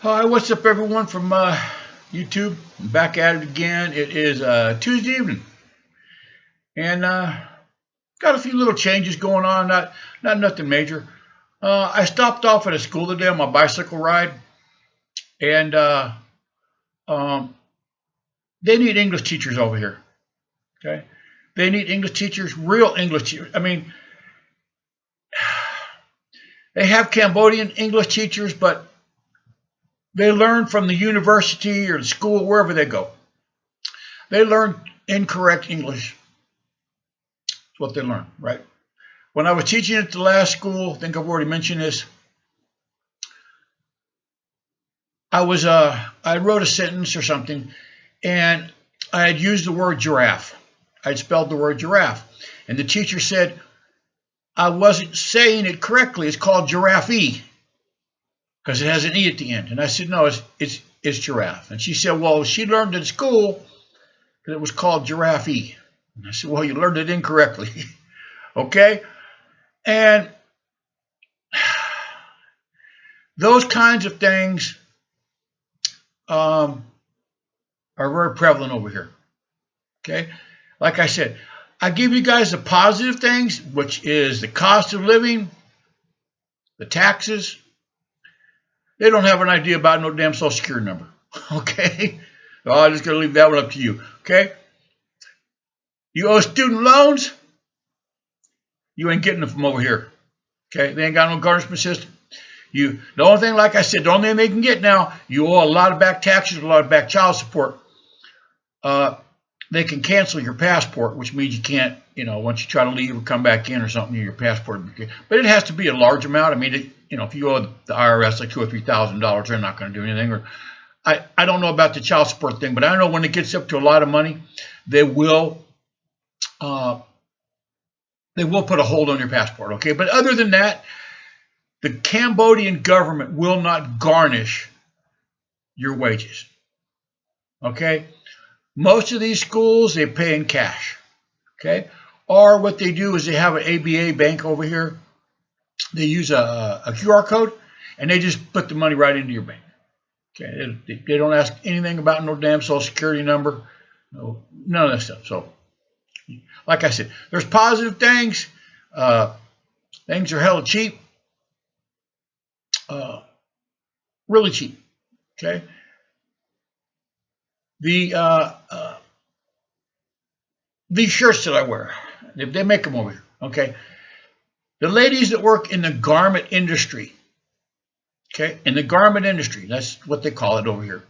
Hi, what's up, everyone from YouTube? I'm back at it again. It is Tuesday evening, and got a few little changes going on. Not nothing major. I stopped off at a school today on my bicycle ride, and they need English teachers over here. Okay, they need English teachers, real English teachers. I mean, they have Cambodian English teachers, but they learn from the university or the school, wherever they go. They learn incorrect English. That's what they learn, right? When I was teaching at the last school, I think I've already mentioned this, I wrote a sentence or something, and I had used the word giraffe. I'd spelled the word giraffe. And the teacher said I wasn't saying it correctly. It's called giraffe, because it has an E at the end. And I said, no, it's giraffe. And she said, well, she learned at school that it was called giraffe. And I said, well, you learned it incorrectly. Okay? And those kinds of things are very prevalent over here. Okay? Like I said, I give you guys the positive things, which is the cost of living, the taxes. They don't have an idea about no damn Social Security number. Okay? So I'm just going to leave that one up to you. Okay? You owe student loans, you ain't getting them from over here. Okay? They ain't got no garnishment system. The only thing, like I said, the only thing they can get now, you owe a lot of back taxes, a lot of back child support. They can cancel your passport, which means you can't, once you try to leave or come back in or something, your passport. But it has to be a large amount. I mean, if you owe the IRS like $2,000 or $3,000, they're not going to do anything. Or I don't know about the child support thing, but I know when it gets up to a lot of money, they will put a hold on your passport. Okay, but other than that, the Cambodian government will not garnish your wages. Okay. Most of these schools, they pay in cash, okay? Or what they do is they have an ABA bank over here. They use a QR code, and they just put the money right into your bank. Okay, they don't ask anything about no damn Social Security number, none of that stuff. So, like I said, there's positive things. Things are hella cheap, really cheap, okay? These shirts that I wear, they make them over here, okay? The ladies that work in the garment industry, okay? In the garment industry, that's what they call it over here.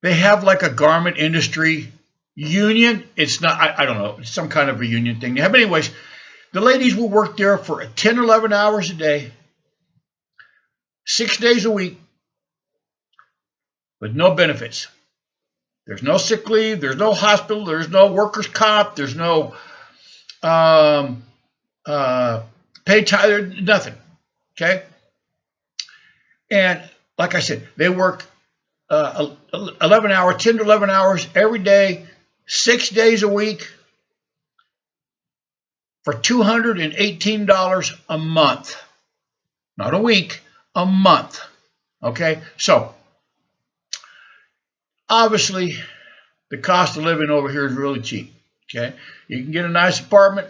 They have like a garment industry union. It's not, I don't know, it's some kind of a union thing. But anyways, the ladies will work there for 10, 11 hours a day, 6 days a week, with no benefits. There's no sick leave. There's no hospital. There's no workers' comp. There's no paid time. Nothing. Okay. And like I said, they work 10 to 11 hours every day, 6 days a week, for $218 a month. Not a week, a month. Okay. So, obviously, the cost of living over here is really cheap, okay? You can get a nice apartment.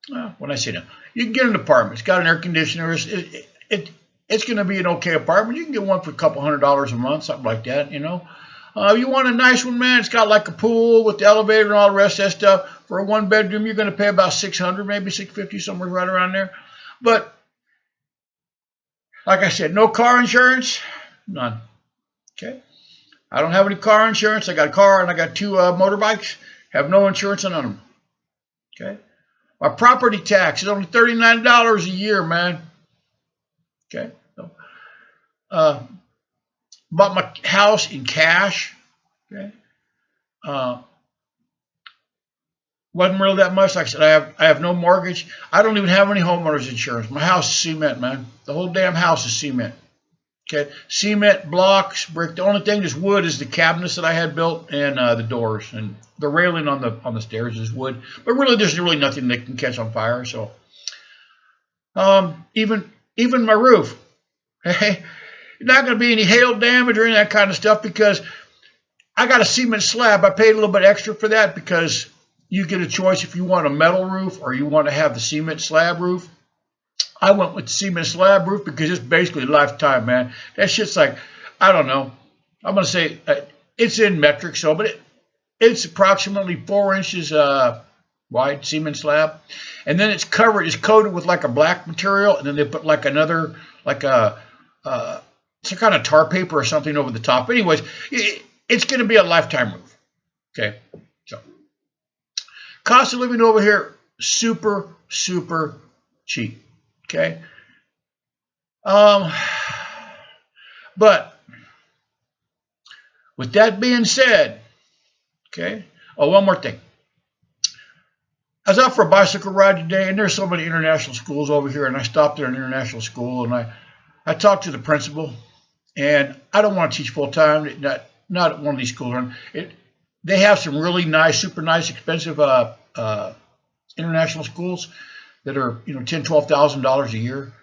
Well, when I say that, you can get an apartment. It's got an air conditioner. It's going to be an okay apartment. You can get one for a couple $100s a month, something like that, You want a nice one, man, it's got like a pool with the elevator and all the rest of that stuff. For a one-bedroom, you're going to pay about $600, maybe $650, somewhere right around there. But, like I said, no car insurance, none, okay? I don't have any car insurance. I got a car and I got 2 motorbikes. Have no insurance on them. Okay. My property tax is only $39 a year, man. Okay. So, bought my house in cash. Okay. Wasn't really that much. Like I said, I have no mortgage. I don't even have any homeowners insurance. My house is cement, man. The whole damn house is cement. Okay, cement, blocks, brick. The only thing that's wood is the cabinets that I had built and the doors, and the railing on the stairs is wood. But really, there's really nothing that can catch on fire. So, even my roof, hey, You're not going to be any hail damage or any of that kind of stuff because I got a cement slab. I paid a little bit extra for that because you get a choice if you want a metal roof or you want to have the cement slab roof. I went with the cement slab roof because it's basically lifetime, man. That shit's like, I don't know. I'm going to say it's in metric, so, but it's approximately 4 inches wide cement slab. And then it's coated with like a black material. And then they put like another, like some kind of tar paper or something over the top. Anyways, it's going to be a lifetime roof. Okay. So cost of living over here, super, super cheap. Okay. But with that being said, okay. Oh, one more thing. I was out for a bicycle ride today, and there's so many international schools over here, and I stopped at an international school, and I talked to the principal, and I don't want to teach full time, not at one of these schools. They have some really nice, super nice, expensive international schools that are $10,000, $12,000 a year.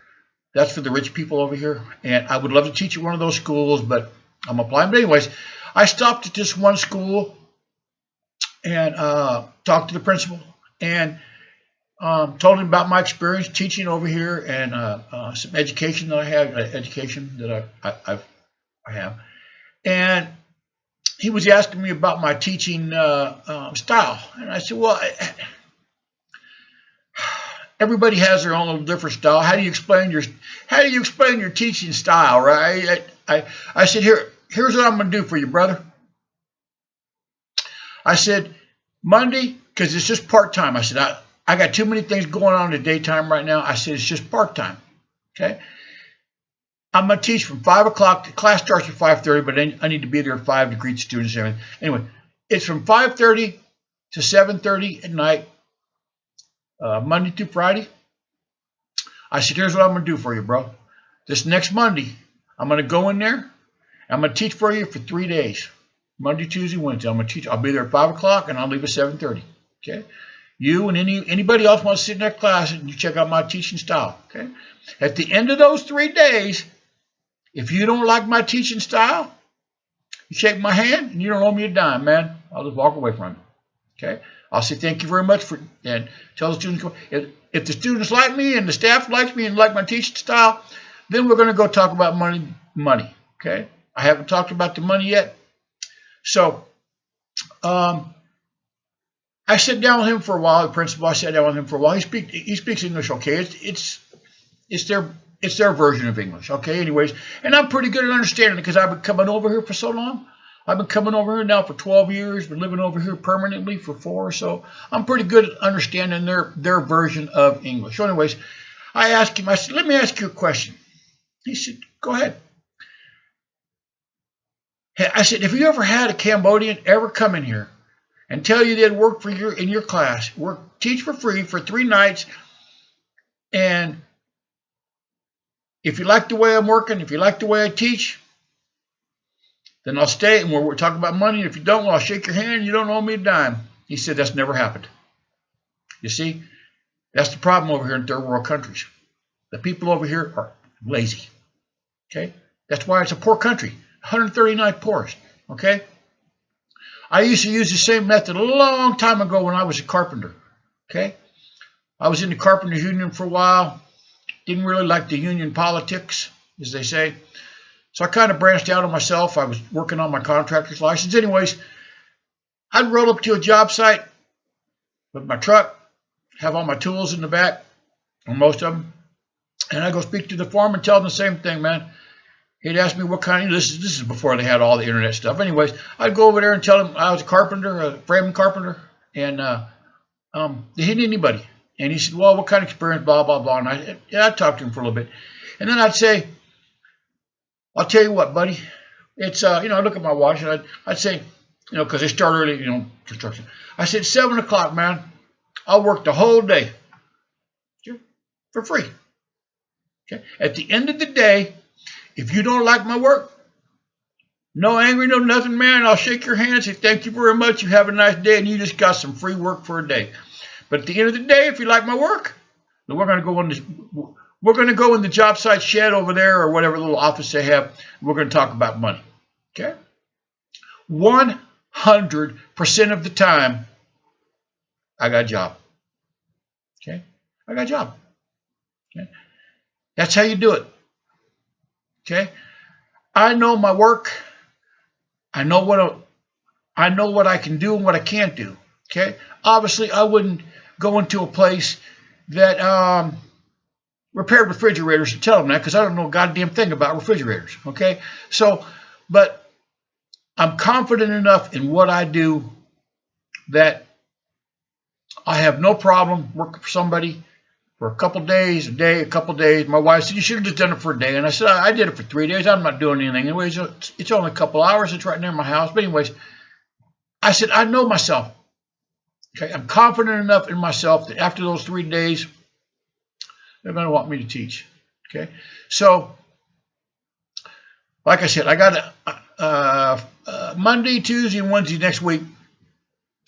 That's for the rich people over here, and I would love to teach at one of those schools, but I'm applying. But anyways, I stopped at this one school and talked to the principal and told him about my experience teaching over here and some education that I have, I have. And he was asking me about my teaching style, and I said, well, everybody has their own little different style. How do you explain your teaching style, right? I said, here's what I'm going to do for you, brother. I said, Monday, because it's just part-time. I said, I got too many things going on in the daytime right now. I said, it's just part-time, okay? I'm going to teach from 5 o'clock. The class starts at 5:30, but I need to be there at 5 to greet students and everything. Anyway, it's from 5:30 to 7:30 at night, Monday through Friday. I said, here's what I'm going to do for you, bro. This next Monday, I'm going to go in there. I'm going to teach for you for 3 days. Monday, Tuesday, Wednesday. I'm going to teach. I'll be there at 5 o'clock, and I'll leave at 7:30. Okay? You and anybody else wants to sit in that class, and you check out my teaching style. Okay? At the end of those 3 days, if you don't like my teaching style, you shake my hand, and you don't owe me a dime, man. I'll just walk away from you. Okay? I'll say thank you very much and tell the students, if the students like me and the staff likes me and like my teaching style, then we're going to go talk about money. Okay? I haven't talked about the money yet. So, I sat down with him for a while. The principal, I sat down with him for a while. He speaks English, okay. It's their version of English, okay. Anyways, and I'm pretty good at understanding it because I've been coming over here for so long. I've been coming over here now for 12 years. Been living over here permanently for 4, so I'm pretty good at understanding their version of English. So, anyways, I asked him. I said, "Let me ask you a question." He said, "Go ahead." I said, "Have you ever had a Cambodian ever come in here and tell you they'd work in your class, teach for free for 3 nights, and if you like the way I'm working, if you like the way I teach, then I'll stay and we're talking about money. And if you don't, well, I'll shake your hand. You don't owe me a dime." He said, "That's never happened." You see, that's the problem over here in third world countries. The people over here are lazy. Okay, that's why it's a poor country. 139th poorest, okay? I used to use the same method a long time ago when I was a carpenter, okay? I was in the carpenters union for a while. Didn't really like the union politics, as they say. So I kind of branched out on myself. I was working on my contractor's license. Anyways, I'd roll up to a job site with my truck, have all my tools in the back, or most of them, and I go speak to the foreman, tell them the same thing, man. He'd ask me what kind of, this is before they had all the internet stuff. Anyways, I'd go over there and tell him I was a carpenter, a framing carpenter, and they hit anybody. And he said, "Well, what kind of experience, blah, blah, blah." And I'd talk to him for a little bit. And then I'd say, "I'll tell you what, buddy, it's, I look at my watch, and I'd say, because they start early, construction. I said, 7 o'clock, man, I'll work the whole day for free. Okay? At the end of the day, if you don't like my work, no angry, no nothing, man, I'll shake your hand and say, thank you very much. You have a nice day, and you just got some free work for a day. But at the end of the day, if you like my work, then we're going to go on this. We're going to go in the job site shed over there or whatever little office they have. We're going to talk about money. Okay? 100% of the time, I got a job. Okay? I got a job. Okay? That's how you do it. Okay? I know my work. I know what I can do and what I can't do. Okay? Obviously, I wouldn't go into a place that repaired refrigerators and tell them that, because I don't know a goddamn thing about refrigerators. Okay? So, but I'm confident enough in what I do that I have no problem working for somebody for a couple days, a couple days. My wife said, you should have just done it for a day. And I said, I did it for 3 days. I'm not doing anything. Anyways, it's only a couple hours. It's right near my house. But anyways, I said, I know myself. Okay, I'm confident enough in myself that after those 3 days, they're going to want me to teach. Okay, so like I said, I got Monday, Tuesday, and Wednesday next week.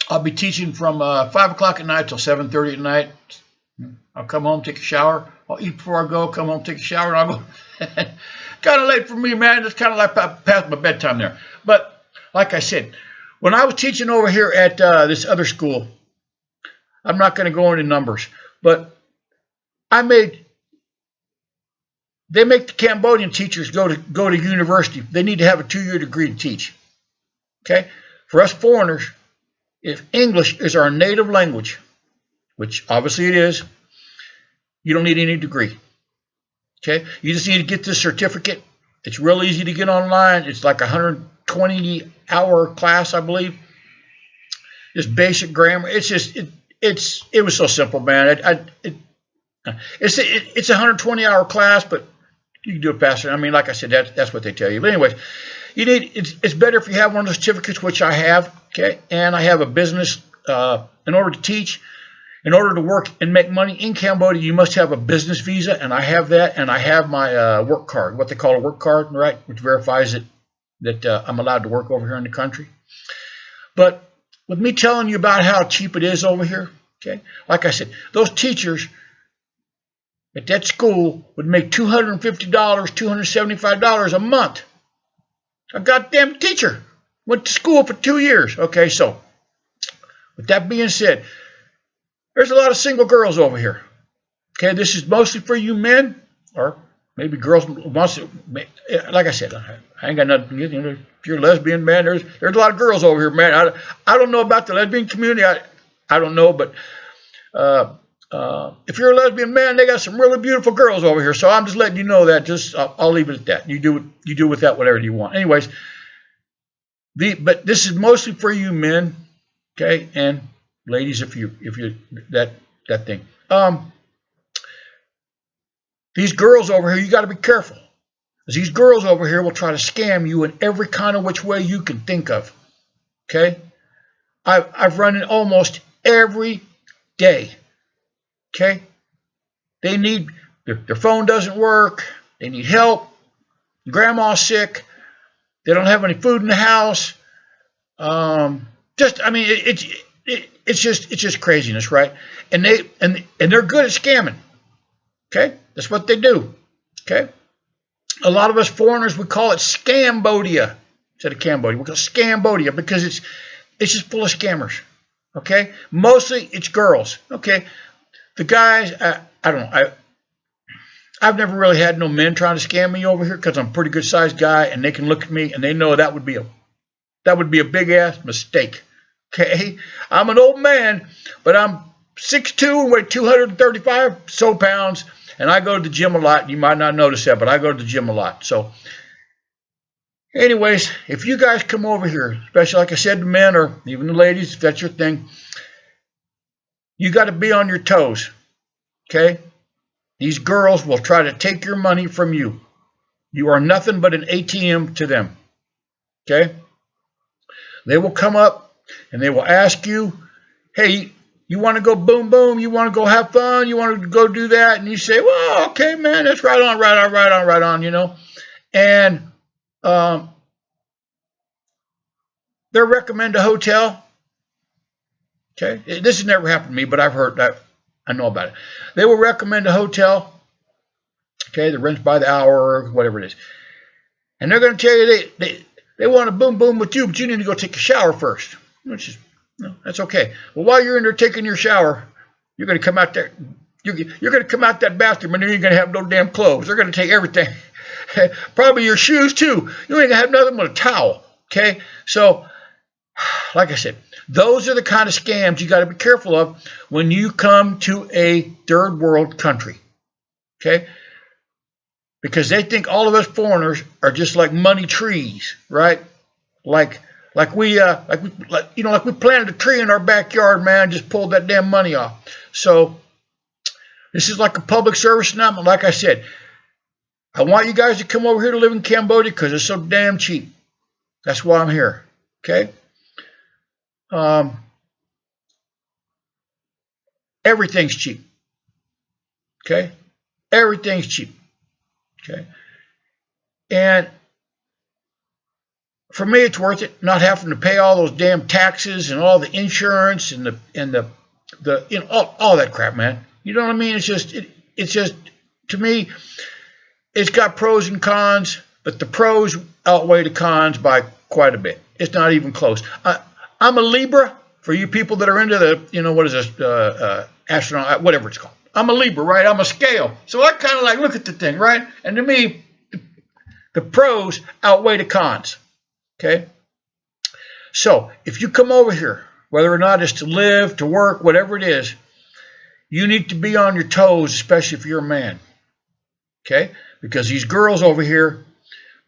I'll be teaching from 5 o'clock at night till 7:30 at night. I'll come home, take a shower. I'll eat before I go, come home, take a shower, and I'll go. Kind of late for me, man. It's kind of like past my bedtime there. But like I said, when I was teaching over here at this other school, I'm not going to go into numbers, but they make the Cambodian teachers go to university. They need to have a 2-year degree to teach. Okay? For us foreigners, if English is our native language, which obviously it is, you don't need any degree. Okay? You just need to get this certificate. It's real easy to get online. It's like a 120-hour class, I believe. Just basic grammar. It's just it was so simple, man. It's a 120-hour class, but you can do it faster. I mean, like I said, that's what they tell you. But anyways, it's better if you have one of those certificates, which I have. Okay, and I have a business. In order to teach, in order to work and make money in Cambodia, you must have a business visa, and I have that, and I have my work card, what they call a work card, right, which verifies that I'm allowed to work over here in the country. But with me telling you about how cheap it is over here, okay, like I said, those teachers at that school would make $250, $275 a month. A goddamn teacher went to school for 2 years. Okay, so with that being said, there's a lot of single girls over here. Okay, this is mostly for you men, or maybe girls. Like I said, I ain't got nothing. You know, if you're a lesbian, man, there's a lot of girls over here, man. I don't know about the lesbian community. I don't know, but if you're a lesbian man, they got some really beautiful girls over here. So I'm just letting you know that. I'll leave it at that. You do with that whatever you want. Anyways, but this is mostly for you men, okay, and ladies, if you that thing. These girls over here, you got to be careful, because these girls over here will try to scam you in every kind of which way you can think of. Okay, I've run it almost every day. Okay, they need their phone doesn't work. They need help. Grandma's sick. They don't have any food in the house. It's just craziness, right? And they're good at scamming. Okay, that's what they do. Okay, a lot of us foreigners, we call it Scambodia instead of Cambodia. We call it Scambodia because it's just full of scammers. Okay, mostly it's girls. Okay, the guys, I don't know. I've never really had no men trying to scam me over here because I'm a pretty good sized guy, and they can look at me and they know that would be a big ass mistake. Okay, I'm an old man, but I'm 6'2" and weigh 235 so pounds, and I go to the gym a lot. You might not notice that, but I go to the gym a lot. So anyways, if you guys come over here, especially like I said, the men or even the ladies, if that's your thing, you got to be on your toes. Okay, these girls will try to take your money from you. You are nothing but an ATM to them. Okay, they will come up and they will ask you, hey, you want to go boom, boom? You want to go have fun? You want to go do that? And you say, well, okay, man, that's right on, you know. And they'll recommend a hotel. Okay, this has never happened to me, but I've heard that. I know about it. They will recommend a hotel. Okay, the rent's by the hour or whatever it is. And they're going to tell you they want to boom boom with you, but you need to go take a shower first. Which is, that's okay. Well, while you're in there taking your shower, you're going to come out there. You're going to come out that bathroom and then you're going to have no damn clothes. They're going to take everything. Probably your shoes too. You ain't going to have nothing but a towel. Okay? So, like I said, those are the kind of scams you got to be careful of when you come to a third world country. Okay? Because they think all of us foreigners are just like money trees, right? Like we planted a tree in our backyard, man, just pulled that damn money off. So this is like a public service announcement. Like I said, I want you guys to come over here to live in Cambodia because it's so damn cheap. That's why I'm here. Okay? Everything's cheap. Okay? Everything's cheap. Okay? And for me, it's worth it not having to pay all those damn taxes and all the insurance and the all that crap, man. You know what I mean? It's just to me, it's got pros and cons, but the pros outweigh the cons by quite a bit. It's not even close. I'm a Libra for you people that are into the, what is this, astronaut, whatever it's called. I'm a Libra, right? I'm a scale. So I kind of like look at the thing, right? And to me, the pros outweigh the cons. Okay? So if you come over here, whether or not it's to live, to work, whatever it is, you need to be on your toes, especially if you're a man. Okay? Because these girls over here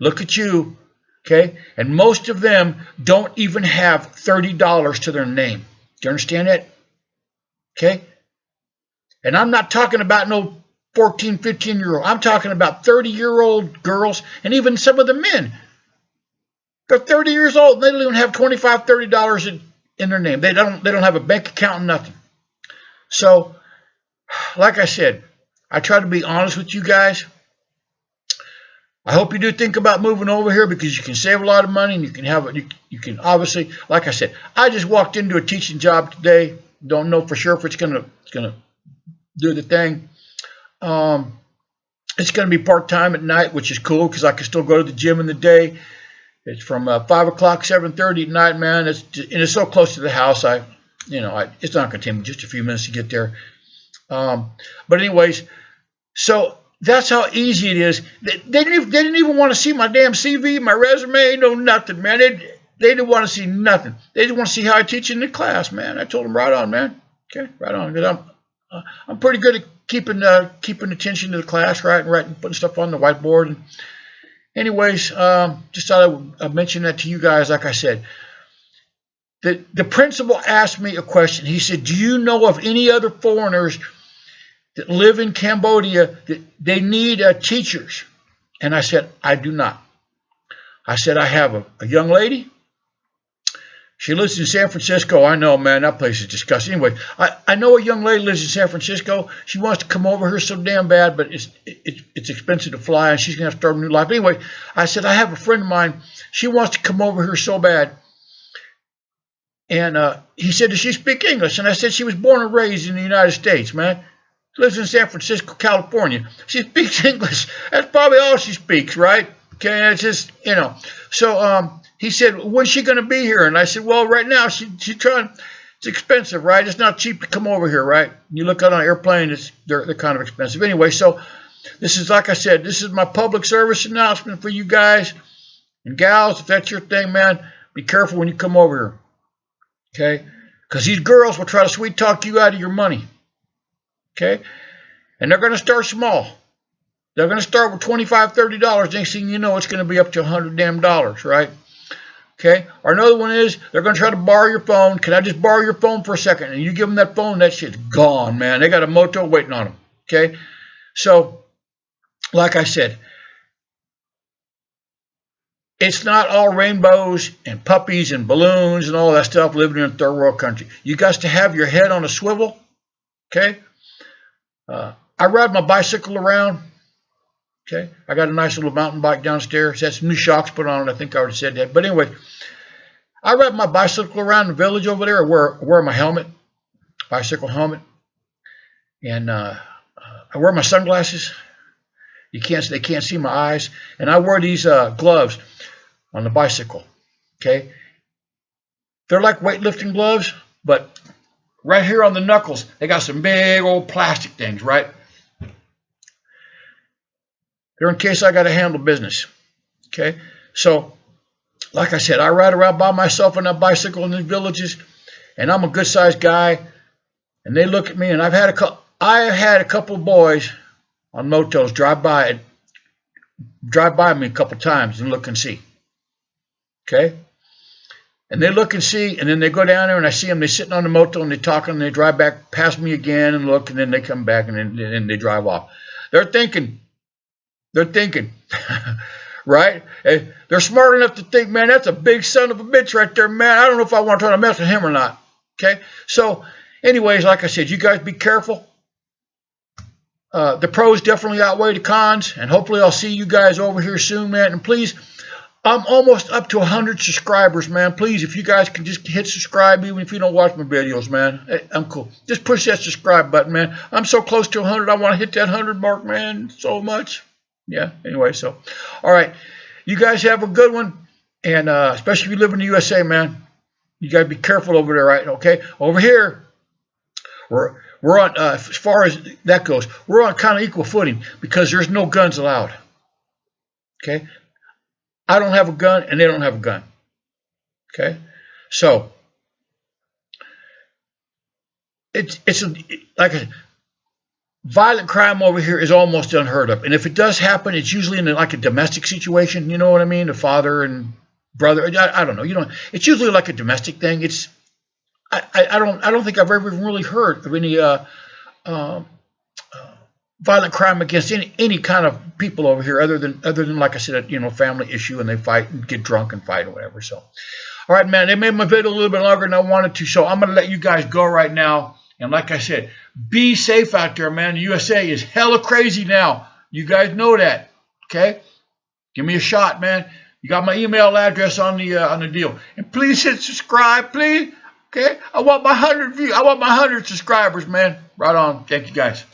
look at you, okay? And most of them don't even have $30 to their name. Do you understand that? Okay? And I'm not talking about no 14, 15-year-old. I'm talking about 30-year-old girls and even some of the men. They're 30 years old and they don't even have $25, $30 in their name. They don't have a bank account, nothing. So, like I said, I try to be honest with you guys. I hope you do think about moving over here because you can save a lot of money and you can have it. You can obviously, like I said, I just walked into a teaching job today. Don't know for sure if it's gonna do the thing. It's gonna be part-time at night, which is cool because I can still go to the gym in the day. It's from 5 o'clock, 7:30 at night, man. It's so close to the house. It's not gonna take me just a few minutes to get there. But anyways, so that's how easy it is. They didn't even want to see my damn CV, my resume, no nothing, man. They didn't want to see nothing. They just want to see how I teach in the class, man. I told them right on, man. Okay, right on. Because I'm pretty good at keeping attention to the class, right, and writing, putting stuff on the whiteboard. And anyways, just thought I'd mention that to you guys. Like I said, the principal asked me a question. He said, "Do you know of any other foreigners that live in Cambodia that they need teachers?" And I said, "I do not." I said, "I have a young lady. She lives in San Francisco." I know, man, that place is disgusting. Anyway, I know a young lady lives in San Francisco. She wants to come over here so damn bad, but it's expensive to fly, and she's going to have to start a new life. Anyway, I said, "I have a friend of mine. She wants to come over here so bad." And he said, "Does she speak English?" And I said, "She was born and raised in the United States, man. Lives in San Francisco, California. She speaks English. That's probably all she speaks, right? Okay, it's just, So he said, "When's she going to be here?" And I said, "Well, right now she's trying. It's expensive, right? It's not cheap to come over here, right? You look out on an airplane, they're kind of expensive. Anyway, so this is, like I said, this is my public service announcement for you guys and gals. If that's your thing, man, be careful when you come over here, okay? Because these girls will try to sweet talk you out of your money. Okay, and they're going to start small. They're going to start with $25, $30. Next thing you know, it's going to be up to $100 damn, right? Okay. Or another one is they're going to try to borrow your phone. "Can I just borrow your phone for a second?" And you give them that phone, that shit's gone, man. They got a motel waiting on them. Okay. So, like I said, it's not all rainbows and puppies and balloons and all that stuff living in a third world country. You got to have your head on a swivel. Okay. I ride my bicycle around. Okay, I got a nice little mountain bike downstairs. That's new shocks put on it. I think I already said that. But anyway, I ride my bicycle around the village over there. I wear my helmet, bicycle helmet, and I wear my sunglasses. They can't see my eyes. And I wear these gloves on the bicycle. Okay, they're like weightlifting gloves, but right here on the knuckles, they got some big old plastic things, right? They're in case I got to handle business. Okay, so like I said, I ride around by myself on that bicycle in these villages, and I'm a good-sized guy. And they look at me, and I had a couple of boys on motos drive by me a couple times and look and see. Okay, and they look and see, and then they go down there, and I see them. They're sitting on the moto, and they're talking, and they drive back past me again and look, and then they come back, and then they drive off. They're thinking, right? They're smart enough to think, man, that's a big son of a bitch right there, man. I don't know if I want to try to mess with him or not. Okay, so anyways, like I said, you guys be careful. The pros definitely outweigh the cons, and hopefully I'll see you guys over here soon, man. And please, I'm almost up to 100 subscribers, man. Please, if you guys can just hit subscribe, even if you don't watch my videos, man. I'm cool. Just push that subscribe button, man. I'm so close to 100. I want to hit that 100 mark, man, so much. Yeah, anyway, so, all right. You guys have a good one, and especially if you live in the USA, man. You got to be careful over there, right? Okay? Over here, we're on, as far as that goes, we're on kind of equal footing because there's no guns allowed. Okay? I don't have a gun, and they don't have a gun. Okay? So, it's like I said, violent crime over here is almost unheard of. And if it does happen, it's usually in like a domestic situation. You know what I mean? The father and brother. I don't know. You know, it's usually like a domestic thing. I don't think I've ever really heard of any violent crime against any kind of people over here, other than like I said, you know, family issue, and they fight and get drunk and fight or whatever. So, all right, man. They made my video a little bit longer than I wanted to, so I'm gonna let you guys go right now. And like I said, be safe out there, man. The USA is hella crazy now. You guys know that, okay? Give me a shot, man. You got my email address on the deal. And please hit subscribe, please. Okay? I want my 100 views. I want my 100 subscribers, man. Right on. Thank you, guys.